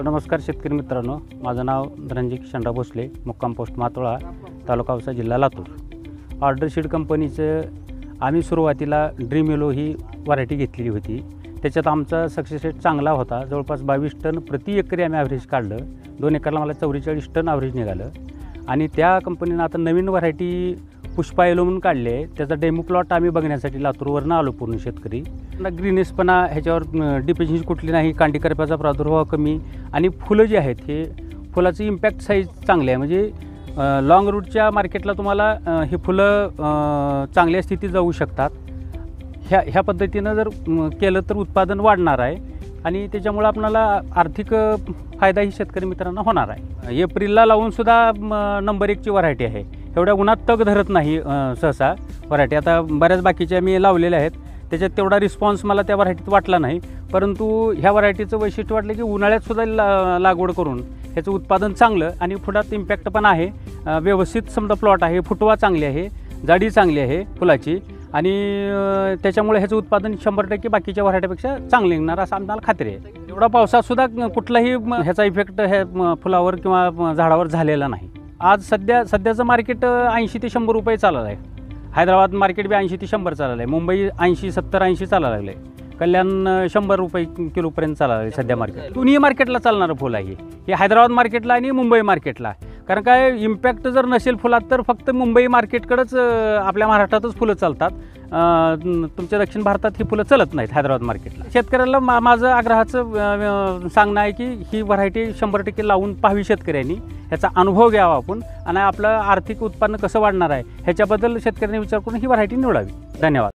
नमस्कार शेतकरी मित्रांनो, माझं नाव धनंजय किशनराव भोसले, मुक्काम पोस्ट मातोळा, तालुका औसा, जिल्हा लातूर. ऑर्डर सीड कंपनीचं आम्ही सुरुवातीला ड्रीम येलो ही व्हरायटी घेतलेली होती. त्याच्यात आमचा सक्सेस रेट चांगला होता. जवळपास 22 टन प्रति एकरी आम्ही ॲव्हरेज काढलं. 2 एकरला मला 44 टन ॲव्हरेज निघालं. आणि त्या कंपनीनं आता नवीन व्हरायटी पुष्पा येलो म्हणून काढले आहे. त्याचा डेमो प्लॉट आम्ही बघण्यासाठी लातूरवरनं आलो पूर्ण शेतकरी. ग्रीनेसपणा ह्याच्यावर डिफिशियन्सी कुठली नाही, कांडी करप्याचा प्रादुर्भाव कमी आणि फुलं जी आहेत हे फुलाचं इम्पॅक्ट साईज चांगले आहे. म्हणजे लाँग रूटच्या मार्केटला तुम्हाला ही फुलं चांगल्या स्थितीत जाऊ शकतात. ह्या पद्धतीनं जर केलं तर उत्पादन वाढणार आहे आणि त्याच्यामुळं आपल्याला आर्थिक फायदाही शेतकरी मित्रांना होणार आहे. एप्रिलला लावूनसुद्धा नंबर 1ची व्हरायटी आहे. एवढ्या उन्हात तग धरत नाही सहसा व्हरायटी. आता बऱ्याच बाकीच्या मी लावलेल्या आहेत, त्याच्यात तेवढा रिस्पॉन्स मला त्या व्हरायटीत वाटला नाही. परंतु ह्या व्हरायटीचं वैशिष्ट्य वाटलं की उन्हाळ्यातसुद्धा लागवड करून ह्याचं उत्पादन चांगलं आणि फुलात इम्पॅक्ट पण आहे. व्यवस्थित समजा प्लॉट आहे, फुटवा चांगली आहे, जाडी चांगली आहे फुलाची आणि त्याच्यामुळे ह्याचं उत्पादन 100% बाकीच्या व्हरायटीपेक्षा चांगलं निघणार असं आम्हाला खात्री आहे. एवढा पावसातसुद्धा कुठलाही ह्याचा इफेक्ट ह्या फुलावर किंवा झाडावर झालेला नाही. आज सध्याचं मार्केट 80 ते 100 रुपये चाललं आहे. हैदराबाद मार्केट बी 80 ते 100 चाललं आहे. मुंबई 80, 70, 80 चालायला लागलं आहे. कल्याण 100 रुपये किलोपर्यंत चाललं आहे सध्या मार्केट. दोन्ही मार्केटला चालणारं फुल आहे हे हैदराबाद मार्केटला आणि मुंबई मार्केटला. कारण काय इम्पॅक्ट जर नसेल फुलात तर फक्त मुंबई मार्केटकडंच आपल्या महाराष्ट्रातच फुलं चालतात. तुमच्या दक्षिण भारतात ही फुलं चालत नाहीत हैदराबाद मार्केटला. शेतकऱ्याला माझं आग्रहाचं सांगणं आहे की ही व्हरायटी 100% लावून पाहावी शेतकऱ्यांनी. ह्याचा अनुभव घ्यावा आपण आणि आपलं आर्थिक उत्पन्न कसं वाढणार आहे ह्याच्याबद्दल शेतकऱ्यांनी विचार करून ही व्हरायटी निवडावी. धन्यवाद.